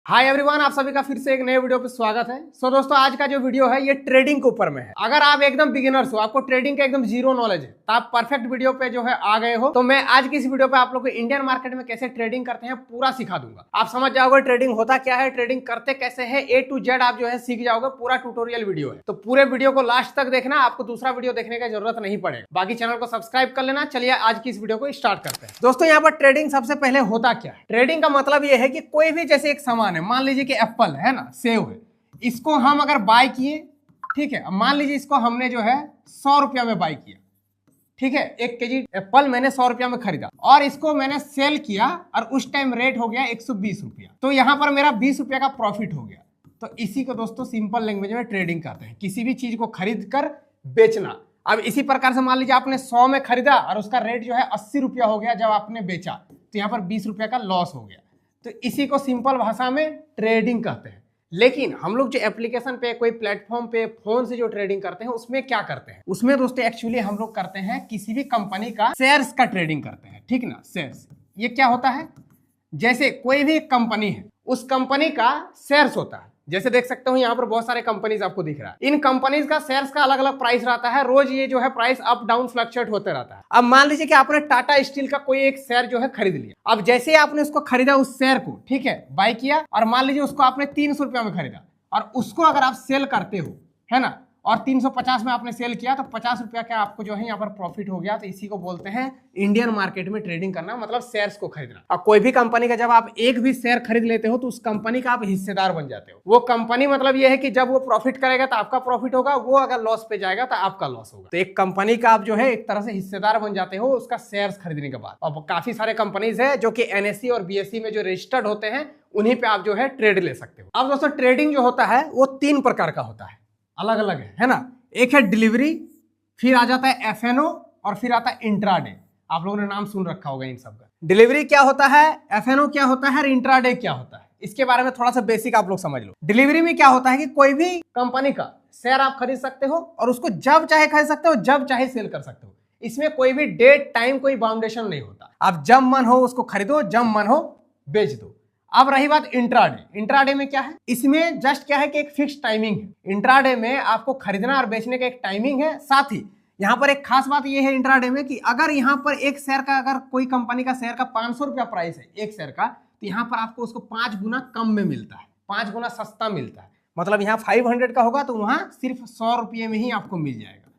Hi everyone, आप सभी का फिर से एक नए वीडियो पे स्वागत है। दोस्तों, आज का जो वीडियो है ये ट्रेडिंग के ऊपर में है। अगर आप एकदम बिगिनर्स हो, आपको ट्रेडिंग का एकदम जीरो नॉलेज है, तो आप परफेक्ट वीडियो पे जो है आ गए हो। तो मैं आज की इस वीडियो पे आप लोग को इंडियन मार्केट में कैसे ट्रेडिंग करते हैं पूरा सिखा दूंगा। आप समझ जाओगे ट्रेडिंग होता क्या है, ट्रेडिंग करते कैसे है, A to Z आप जो है सीख जाओगे। पूरा ट्यूटोरियल वीडियो है, तो पूरे वीडियो को लास्ट तक देखना, आपको दूसरा वीडियो देखने की जरूरत नहीं पड़ेगा। बाकी चैनल को सब्सक्राइब कर लेना। चलिए आज की इस वीडियो को स्टार्ट करते हैं। दोस्तों, यहाँ पर ट्रेडिंग सबसे पहले होता क्या है? ट्रेडिंग का मतलब यह है कि कोई भी जैसे एक सामान है, मान लीजिए कि एप्पल है ना, सेव है, इसको हम अगर बाय किए, ठीक है, मान लीजिए इसको हमने जो है 100 रुपया में बाय किया, ठीक है, 1 केजी एप्पल मैंने 100 रुपया में खरीदा और इसको मैंने सेल किया और उस टाइम रेट हो गया 120 रुपया, तो यहां पर मेरा 20 रुपया का प्रॉफिट हो गया। तो इसी को दोस्तों सिंपल लैंग्वेज में ट्रेडिंग कहते हैं, किसी भी चीज को खरीद कर बेचना। अब इसी प्रकार से मान लीजिए आपने 100 में खरीदा और उसका रेट जो है 80 रुपया हो गया, जब आपने बेचा तो यहाँ पर 20 रुपया का लॉस हो गया। तो इसी को सिंपल भाषा में ट्रेडिंग कहते हैं। लेकिन हम लोग जो एप्लीकेशन पे, कोई प्लेटफॉर्म पे फोन से जो ट्रेडिंग करते हैं, उसमें क्या करते हैं? उसमें दोस्तों एक्चुअली हम लोग करते हैं किसी भी कंपनी का शेयर्स का ट्रेडिंग करते हैं, ठीक ना। शेयर्स ये क्या होता है? जैसे कोई भी कंपनी है, उस कंपनी का शेयर्स होता है। जैसे देख सकते हो यहाँ पर बहुत सारे कंपनीज आपको दिख रहा है। इन कंपनीज का शेयर्स का अलग अलग प्राइस रहता है। रोज ये जो है प्राइस अप डाउन फ्लक्चुएट होते रहता है। अब मान लीजिए कि आपने टाटा स्टील का कोई एक शेयर जो है खरीद लिया। अब जैसे ही आपने उसको खरीदा, उस शेयर को, ठीक है, बाय किया, और मान लीजिए उसको आपने 300 रुपया में खरीदा और उसको अगर आप सेल करते हो, है ना, और 350 में आपने सेल किया, तो 50 रुपया का आपको जो है यहाँ पर प्रॉफिट हो गया। तो इसी को बोलते हैं इंडियन मार्केट में ट्रेडिंग करना, मतलब शेयर्स को खरीदना। और कोई भी कंपनी का जब आप एक भी शेयर खरीद लेते हो तो उस कंपनी का आप हिस्सेदार बन जाते हो। वो कंपनी मतलब ये है कि जब वो प्रॉफिट करेगा तो आपका प्रॉफिट होगा, वो अगर लॉस पे जाएगा तो आपका लॉस होगा। तो एक कंपनी का आप जो है एक तरह से हिस्सेदार बन जाते हो उसका शेयर्स खरीदने के बाद। और काफी सारे कंपनीज है जो कि NSE और BSE में जो रजिस्टर्ड होते हैं, उन्हीं पे आप जो है ट्रेड ले सकते हो। अब दोस्तों ट्रेडिंग जो होता है वो 3 प्रकार का होता है, अलग अलग है ना। एक है डिलीवरी, फिर आ जाता है FNO और फिर आता है इंट्राडे। आप लोगों ने नाम सुन रखा होगा इन सब का। डिलीवरी क्या होता है, FNO क्या होता है और इंट्राडे क्या होता है, इसके बारे में थोड़ा सा बेसिक आप लोग समझ लो। डिलीवरी में क्या होता है कि कोई भी कंपनी का शेयर आप खरीद सकते हो और उसको जब चाहे खरीद सकते हो, जब चाहे सेल कर सकते हो। इसमें कोई भी डेट टाइम कोई बाउंडेशन नहीं होता। आप जब मन हो उसको खरीदो, जब मन हो बेच दो। अब रही बात इंट्राडे। इंट्राडे में क्या है? इसमें जस्ट क्या है कि एक फिक्स टाइमिंग है। इंट्राडे में आपको खरीदना और बेचने का एक टाइमिंग है। साथ ही यहाँ पर एक खास बात यह है इंट्राडे में कि अगर यहाँ पर एक शेयर का, अगर कोई कंपनी का शेयर का 500 रुपया प्राइस है एक शेयर का, तो यहाँ पर आपको उसको 5 गुना कम में मिलता है, 5 गुना सस्ता मिलता है। मतलब यहाँ 500 का होगा तो वहां सिर्फ 100 रुपये में ही आपको मिल जाएगा,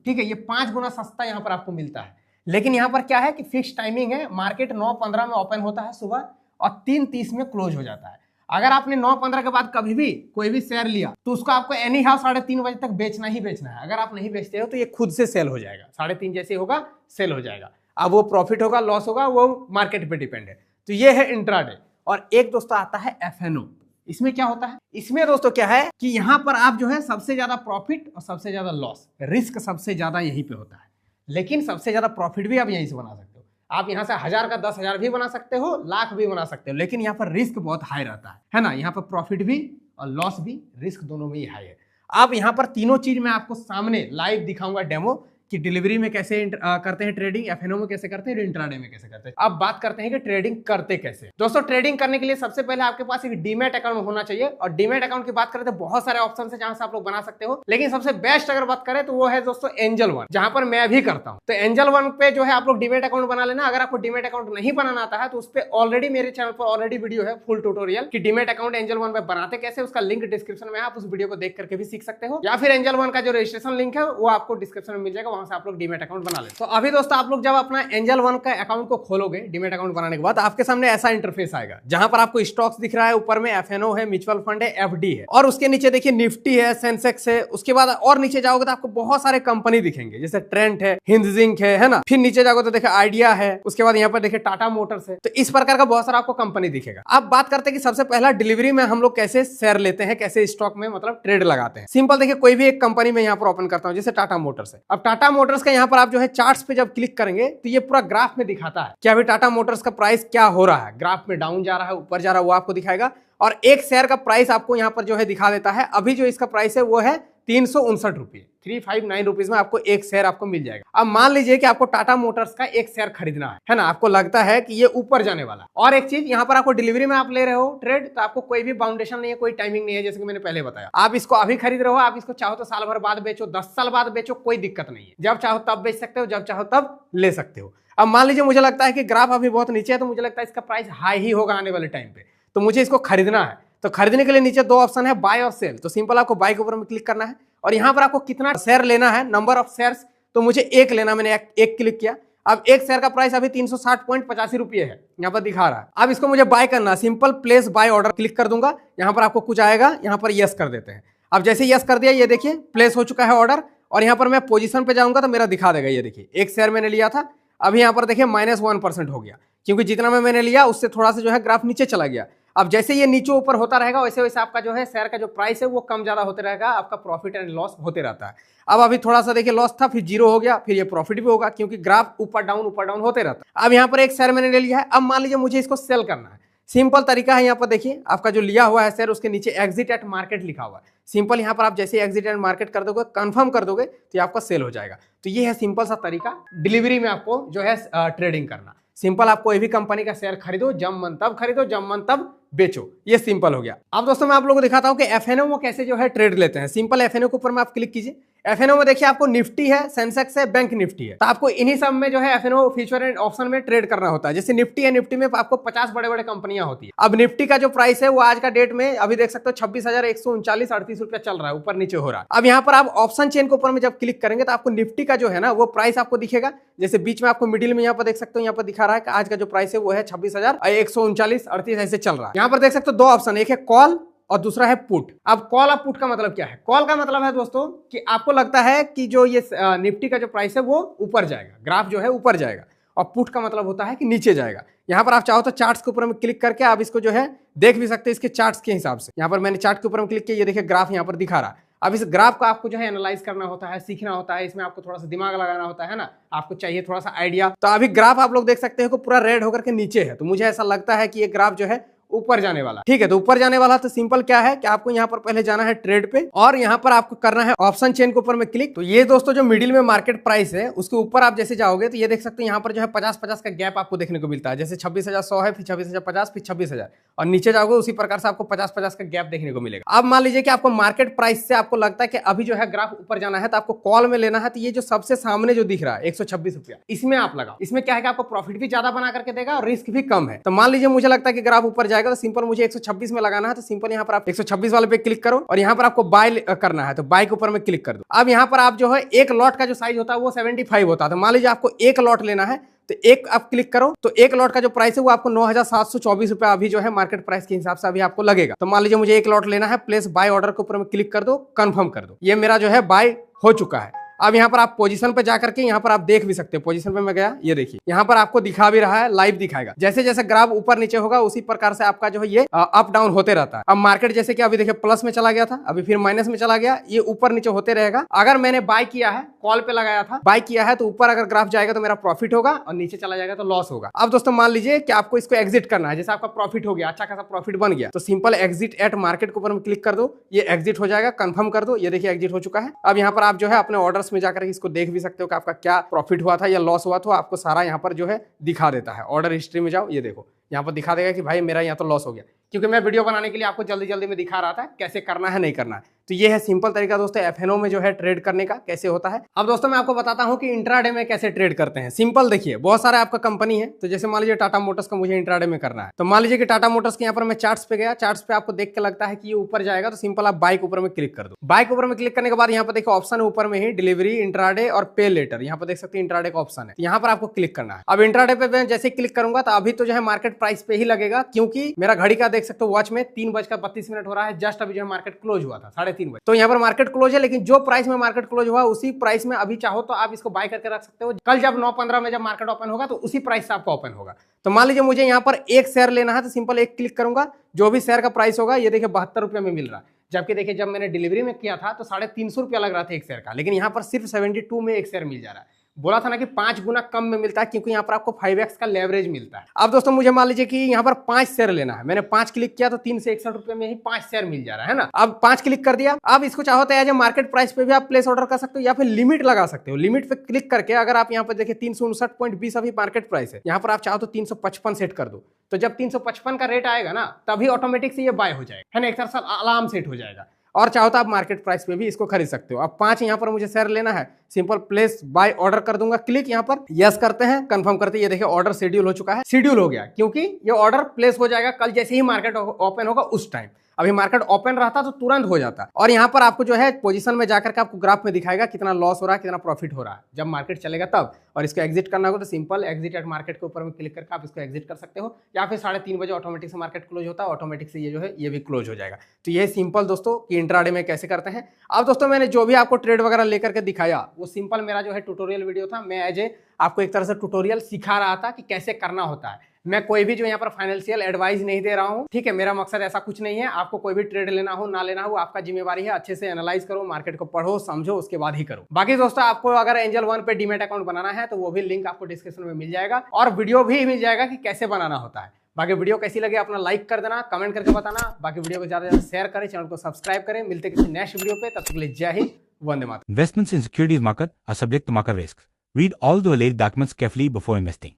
ठीक है। ये 5 गुना सस्ता यहाँ पर आपको मिलता है। लेकिन यहाँ पर क्या है कि फिक्स टाइमिंग है। मार्केट 9:15 में ओपन होता है सुबह और 3:30 में क्लोज हो जाता है। अगर आपने 9:15 के बाद कभी भी कोई भी शेयर लिया तो उसको आपको एनी हाउ 3:30 बजे तक बेचना ही बेचना है। अगर आप नहीं बेचते हो तो ये खुद से सेल हो जाएगा, 3:30 जैसे होगा सेल हो जाएगा। अब वो प्रॉफिट होगा लॉस होगा वो मार्केट पे डिपेंड है। तो ये है इंट्राडे। और एक दोस्तों आता है FNO। इसमें क्या होता है? इसमें दोस्तों क्या है कि यहाँ पर आप जो है सबसे ज्यादा प्रॉफिट और सबसे ज्यादा लॉस, रिस्क सबसे ज्यादा यहीं पे होता है, लेकिन सबसे ज्यादा प्रॉफिट भी आप यहीं से बना सकते हो। आप यहाँ से 1000 का 10,000 भी बना सकते हो, लाख भी बना सकते हो, लेकिन यहाँ पर रिस्क बहुत हाई रहता है ना। यहाँ पर प्रॉफिट भी और लॉस भी, रिस्क दोनों में ही हाई है। अब यहाँ पर तीनों चीज मैं आपको सामने लाइव दिखाऊंगा डेमो कि डिलीवरी में कैसे करते हैं ट्रेडिंग, FNO में कैसे करते हैं, इंट्राडे में कैसे करते हैं। अब बात करते हैं कि ट्रेडिंग करते कैसे। दोस्तों ट्रेडिंग करने के लिए सबसे पहले आपके पास एक डीमैट अकाउंट होना चाहिए। और डीमैट अकाउंट की बात करें तो बहुत सारे ऑप्शन है जहां से आप लोग बना सकते हो, लेकिन सबसे बेस्ट अगर बात करें तो वो है दोस्तों एंजल वन, जहां पर मैं भी करता हूं। तो एंजल वन पे जो है आप लोग डीमैट अकाउंट बना लेना। अगर आपको डीमैट अकाउंट नहीं बनाना आता है तो उस पर ऑलरेडी मेरे चैनल पर ऑलरेडी वीडियो है, फुल ट्यूटोरियल कि डीमैट अकाउंट एंजल वन पे बनाते कैसे। उसका लिंक डिस्क्रिप्शन में, आप उस वीडियो को देख करके भी सीख सकते हो, या फिर एंजल वन का जो रजिस्ट्रेशन लिंक है वो आपको डिस्क्रिप्शन में मिल जाएगा, वहां से आप लोग डीमैट अकाउंट बना ले। तो अभी दोस्तों आप लोग जब अपना एंजल वन का अकाउंट को खोलोगे, डीमैट अकाउंट बनाने के बाद आपके सामने ऐसा इंटरफेस आएगा जहां पर आपको स्टॉक्स दिख रहा है, ऊपर में FNO है, म्यूचुअल फंड है, FD है, और उसके नीचे देखिए निफ्टी है, सेंसेक्स है। उसके बाद और नीचे जाओगे तो आपको बहुत सारे कंपनी दिखेंगे, जैसे ट्रेंट है, हिंदजिंक है ना। फिर नीचे जाओगे तो देखिए आइडिया है, उसके बाद यहाँ पर देखिए टाटा मोटर्स है। तो इस प्रकार का बहुत सारा आपको कंपनी दिखेगा। अब बात करते हैं कि सबसे पहला डिलीवरी में हम लोग कैसे शेयर लेते हैं, कैसे स्टॉक में मतलब ट्रेड लगाते हैं। सिंपल देखिए, कोई भी एक कंपनी में यहाँ पर ओपन करता हूँ, जैसे टाटा मोटर्स है। अब टाटा मोटर्स का यहाँ पर आप जो है चार्ट्स पे जब क्लिक करेंगे तो ये पूरा ग्राफ में दिखाता है कि अभी टाटा मोटर्स का प्राइस क्या हो रहा है। ग्राफ में डाउन जा रहा है, ऊपर जा रहा है, वो आपको दिखाएगा। और एक शेयर का प्राइस आपको यहाँ पर जो है दिखा देता है। अभी जो इसका प्राइस है वो है ₹359, 359 रुपीज में आपको एक शेयर आपको मिल जाएगा। अब मान लीजिए कि आपको टाटा मोटर्स का एक शेयर खरीदना है ना, आपको लगता है कि ये ऊपर जाने वाला। और एक चीज, यहाँ पर आपको डिलीवरी में आप ले रहे हो ट्रेड, तो आपको कोई भी बाउंडेशन नहीं है, कोई टाइमिंग नहीं है, जैसे कि मैंने पहले बताया। आप इसको अभी खरीद रहे हो, आप इसको चाहो तो साल भर बाद बेचो, 10 साल बाद बेचो, कोई दिक्कत नहीं है। जब चाहो तब बेच सकते हो, जब चाहो तब ले सकते हो। अब मान लीजिए मुझे लगता है कि ग्राफ अभी बहुत नीचे है, तो मुझे लगता है इसका प्राइस हाई ही होगा आने वाले टाइम पे, तो मुझे इसको खरीदना है। तो खरीदने के लिए नीचे दो ऑप्शन है, बाय और सेल। तो सिंपल आपको बाय के ऊपर में क्लिक करना है, और यहाँ पर आपको कितना शेयर लेना है, नंबर ऑफ शेयर्स, तो मुझे एक लेना, मैंने एक क्लिक किया। अब एक शेयर का प्राइस अभी 360.85 रुपये है, यहाँ पर दिखा रहा है। अब इसको मुझे बाय करना है, simple place by order click कर दूंगा। यहाँ पर आपको कुछ आएगा, यहाँ पर यस कर देते हैं। अब जैसे यस कर दिया, ये देखिए प्लेस हो चुका है ऑर्डर, और यहाँ पर मैं पोजीशन पे जाऊंगा तो मेरा दिखा देगा। ये देखिए एक शेयर मैंने लिया था, अभी यहाँ पर देखिए -1% हो गया, क्योंकि जितना मैंने लिया उससे थोड़ा सा जो है ग्राफ नीचे चला गया। अब जैसे ये नीचे ऊपर होता रहेगा, वैसे वैसे आपका जो है शेयर का जो प्राइस है वो कम ज्यादा होते रहेगा, आपका प्रॉफिट एंड लॉस होते रहता है। अब अभी थोड़ा सा देखिए लॉस था, फिर जीरो हो गया, फिर ये प्रॉफिट भी होगा, क्योंकि ग्राफ ऊपर डाउन होते रहता है। अब यहाँ पर एक शेयर मैंने ले लिया है, अब मान लीजिए मुझे इसको सेल करना है। सिंपल तरीका है, यहाँ पर देखिए आपका जो लिया हुआ है शेयर, उसके नीचे एग्जिट एट मार्केट लिखा हुआ है। सिंपल यहाँ पर आप जैसे एग्जिट एट मार्केट कर दोगे, कंफर्म कर दोगे, तो ये आपका सेल हो जाएगा। तो ये है सिंपल सा तरीका डिलीवरी में आपको जो है ट्रेडिंग करना। सिंपल आप कोई भी कंपनी का शेयर खरीदो, जब मन तब खरीदो, जब मन तब बेचो, ये सिंपल हो गया। अब दोस्तों मैं आप लोगों को दिखाता हूं कि एफएनओ में कैसे जो है ट्रेड लेते हैं। सिंपल एफएनओ के ऊपर में आप क्लिक कीजिए। एफएनओ में देखिए आपको निफ्टी है, सेंसेक्स है, बैंक निफ्टी है, तो आपको इन्हीं सब में जो है एफएनओ फ्यूचर एंड ऑप्शन में ट्रेड करना होता है। जैसे निफ्टी है, निफ्टी में आपको 50 बड़े बड़े कंपनियां होती है। अब निफ्टी का जो प्राइस है वो आज का डेट में अभी देख सकते हो 26,139.38 रुपया चल रहा है, ऊपर नीचे हो रहा है। अब यहाँ पर आप ऑप्शन चेन के ऊपर में जब क्लिक करेंगे तो आपको निफ्टी का जो है ना वो प्राइस आपको दिखेगा। जैसे बीच में आपको मिडिल में यहाँ पर देख सकते हो, यहाँ पर दिखा रहा है कि आज का जो प्राइस है वो है 26,139.38 ऐसे चल रहा है। यहाँ पर देख सकते हो दो ऑप्शन, एक है कॉल और दूसरा है पुट। अब कॉल और पुट का मतलब क्या है? कॉल का मतलब है दोस्तों कि आपको लगता है कि जो ये निफ्टी का जो प्राइस है वो ऊपर जाएगा, ग्राफ जो है ऊपर जाएगा, और पुट का मतलब होता है कि नीचे जाएगा। यहाँ पर आप चाहो तो चार्ट्स के ऊपर में क्लिक करके आप इसको जो है देख भी सकते हैं इसके चार्ट्स के हिसाब से। यहाँ पर मैंने चार्ट के ऊपर में क्लिक किया, ये देखिए ग्राफ यहाँ पर दिखा रहा है। अब इस ग्राफ को आपको जो है एनालाइज करना होता है, सीखना होता है, इसमें आपको थोड़ा सा दिमाग लगाना होता है ना, आपको चाहिए थोड़ा सा आइडिया। तो अभी ग्राफ आप लोग देख सकते हैं कि पूरा रेड होकर के नीचे है, तो मुझे ऐसा लगता है कि ये ग्राफ जो है ऊपर जाने वाला। ठीक है, तो ऊपर जाने वाला, तो सिंपल क्या है कि आपको यहाँ पर पहले जाना है ट्रेड पे, और यहाँ पर आपको करना है ऑप्शन चेन के ऊपर में क्लिक। तो ये दोस्तों जो मिडिल में मार्केट प्राइस है उसके ऊपर आप जैसे जाओगे तो ये देख सकते हैं यहाँ पर जो है 50-50 का गैप आपको देखने को मिलता है। जैसे 26,100 है, फिर 26,050, फिर 26,000, और नीचे जाओगे उसी प्रकार से आपको 50-50 का गैप देखने को मिलेगा। अब मान लीजिए कि आपको मार्केट प्राइस से आपको लगता है कि अभी जो है ग्राफ ऊपर जाना है, तो आपको कॉल में लेना है। तो ये जो सबसे सामने जो दिख रहा है 126 रुपया, इसमें आप लगाओ। इसमें क्या है कि आपको प्रॉफिट भी ज्यादा बना करके देगा और रिस्क भी कम है। तो मान लीजिए मुझे लगता है कि ग्राफ ऊपर जाएगा, तो सिंपल मुझे 126 में लगाना है। तो सिंपल यहाँ पर आप 126 वाले पे क्लिक करो, और यहाँ पर आपको बाय करना है, तो बाय के ऊपर में क्लिक कर दो। अब यहाँ पर आप जो है एक लॉट का जो साइज होता है वो 75 होता है। तो मान लीजिए आपको एक लॉट लेना है, तो एक आप क्लिक करो, तो एक लॉट का जो प्राइस है वो आपको 9,724 रुपया अभी जो है मार्केट प्राइस के हिसाब से अभी आपको लगेगा। तो मान लीजिए मुझे एक लॉट लेना है, प्लेस बाय ऑर्डर के ऊपर में क्लिक कर दो, कंफर्म कर दो। ये मेरा जो है बाय हो चुका है। अब यहाँ पर आप पोजीशन पे जाकर के यहाँ पर आप देख भी सकते हैं। पोजीशन पे मैं गया, ये देखिए यहाँ पर आपको दिखा भी रहा है, लाइव दिखाएगा। जैसे जैसे ग्राफ ऊपर नीचे होगा उसी प्रकार से आपका जो है ये अप डाउन होते रहता है। अब मार्केट जैसे कि अभी देखिए प्लस में चला गया था, अभी फिर माइनस में चला गया, ये ऊपर नीचे होते रहेगा। अगर मैंने बाय किया है, कॉल पे लगाया था, बाय किया है, तो ऊपर अगर ग्राफ जाएगा तो मेरा प्रॉफिट होगा, और नीचे चला जाएगा तो लॉस होगा। अब दोस्तों मान लीजिए कि आपको इसको एग्जिट करना है। जैसे आपका प्रॉफिट हो गया, अच्छा खासा प्रॉफिट बन गया, तो सिंपल एग्जिट एट मार्केट के ऊपर में क्लिक कर दो, ये एग्जिट हो जाएगा, कंफर्म कर दो। ये देखिए एग्जिट हो चुका है। अब यहाँ पर आप जो है अपने ऑर्डर्स में जाकर इसको देख भी सकते हो कि आपका क्या प्रॉफिट हुआ था या लॉस हुआ था, आपको सारा यहाँ पर जो है दिखा देता है। ऑर्डर हिस्ट्री में जाओ, ये देखो यहाँ पर दिखा देगा कि भाई मेरा यहाँ तो लॉस हो गया, क्योंकि मैं वीडियो बनाने के लिए आपको जल्दी जल्दी में दिखा रहा था कैसे करना है, नहीं करना है। तो ये है सिंपल तरीका दोस्तों एफएनओ में जो है ट्रेड करने का, कैसे होता है। अब दोस्तों मैं आपको बताता हूं कि इंट्राडे में कैसे ट्रेड करते हैं। सिंपल देखिए, बहुत सारे आपका कंपनी है, तो जैसे मान लीजिए टाटा मोटर्स का मुझे इंट्राडे में करना है, तो मान लीजिए कि टाटा मोटर्स के यहाँ पर मैं चार्ट्स पे गया, चार्ट्स पे आपको देख के लगता है कि ये ऊपर जाएगा, तो सिंपल आप बाय के ऊपर में क्लिक कर दो। बाय के ऊपर में क्लिक करने के बाद यहाँ पर देखो ऑप्शन है ऊपर में ही, डिलीवरी, इंट्राडे और पे लेटर। यहाँ पर देख सकते हैं इंट्राडे का ऑप्शन है, यहाँ पर आपको क्लिक करना है। अब इंट्राडे पे मैं जैसे क्लिक करूंगा तो अभी तो जो है मार्केट प्राइस पे ही लगेगा, क्योंकि मेरा घड़ी का देख सकते हो वॉच में 3:32 हो रहा है। जस्ट अभी जो है मार्केट क्लोज हुआ था 3:30 बजे, तो यहाँ पर मार्केट क्लोज है, लेकिन जो प्राइस में मार्केट क्लोज हुआ उसी प्राइस में अभी चाहो तो आप इसको बाय करके रख सकते हो। कल जब 9:15 में जब मार्केट ओपन होगा तो उसी प्राइस से आपका ओपन होगा। तो मान लीजिए मुझे यहाँ पर एक शेयर लेना है, तो सिंपल एक क्लिक करूंगा, जो भी शेयर का प्राइस होगा, ये देखिए 72 रुपये में मिल रहा है। जबकि देखिए जब मैंने डिलीवरी में किया था तो 350 रुपया लग रहा था एक शेयर का, लेकिन यहाँ पर सिर्फ 72 में एक शेयर मिल जा रहा है। बोला था ना कि 5 गुना कम में मिलता है, क्योंकि यहाँ पर आपको 5x का लेवरेज मिलता है। अब दोस्तों मुझे मान लीजिए कि यहाँ पर 5 शेयर लेना है, मैंने 5 क्लिक किया तो 361 रुपए में ही 5 शेयर मिल जा रहा है ना। अब 5 क्लिक कर दिया। अब इसको चाहो तो एज ए मार्केट प्राइस पे भी आप प्लेस ऑर्डर कर सकते हो या फिर लिमिट लगा सकते हो। लिमिट पे क्लिक करके अगर आप यहाँ पर देखिए 359.20 अभी मार्केट प्राइस है, यहाँ पर आप चाहो तो 355 सेट कर दो। तो जब 355 का रेट आएगा ना तभी ऑटोमेटिक से ये बाय हो जाएगा, है ना, एक तरह से अलार्म सेट हो जाएगा। और चाहो तो आप मार्केट प्राइस पे भी इसको खरीद सकते हो। अब 5 यहाँ पर मुझे शेयर लेना है, सिंपल प्लेस बाय ऑर्डर कर दूंगा, क्लिक यहाँ पर यस करते हैं, कंफर्म करते हैं। ये देखिए ऑर्डर शेड्यूल हो चुका है, शेड्यूल हो गया, क्योंकि ये ऑर्डर प्लेस हो जाएगा कल जैसे ही मार्केट ओपन होगा उस टाइम। अभी मार्केट ओपन रहता तो तुरंत हो जाता। और यहाँ पर आपको जो है पोजीशन में जाकर के आपको ग्राफ में दिखाएगा कितना लॉस हो रहा है, कितना प्रॉफिट हो रहा है जब मार्केट चलेगा तब। और इसको एग्जिट करना होगा तो सिंपल एग्जिट एट मार्केट के ऊपर में क्लिक करके आप इसको एग्जिट कर सकते हो, या फिर 3:30 बजे ऑटोमेटिक से मार्केट क्लोज होता है, ऑटोमेटिक से ये जो है ये भी क्लोज हो जाएगा। तो ये सिंपल दोस्तों कि इंट्राडे में कैसे करते हैं। अब दोस्तों मैंने जो भी आपको ट्रेड वगैरह लेकर के दिखाया वो सिंपल मेरा जो है ट्यूटोरियल वीडियो था। मैं एज ए आपको एक तरह से ट्यूटोरियल सिखा रहा था कि कैसे करना होता है। मैं कोई भी जो यहाँ पर फाइनेंशियल एडवाइस नहीं दे रहा हूँ, ठीक है। मेरा मकसद ऐसा कुछ नहीं है। आपको कोई भी ट्रेड लेना हो ना लेना हो आपका जिम्मेवारी है। अच्छे से एनालाइज करो, मार्केट को पढ़ो समझो, उसके बाद ही करो। बाकी दोस्तों आपको अगर एंजल वन पे डीमैट अकाउंट बनाना है तो वो भी लिंक आपको डिस्क्रिप्शन में मिल जाएगा, और वीडियो भी मिल जाएगा कि कैसे बनाना होता है। बाकी वीडियो कैसी लगे अपना लाइक कर देना, कमेंट करके बताना। बाकी वीडियो को ज्यादा से ज्यादा शेयर करें, चैनल को सब्सक्राइब करें। मिलते किसी नेक्स्ट वीडियो पे, तब तक के लिए जय Hind, Vande Mataram. Investments in securities market are subject to market risks. Read all the related documents carefully before investing.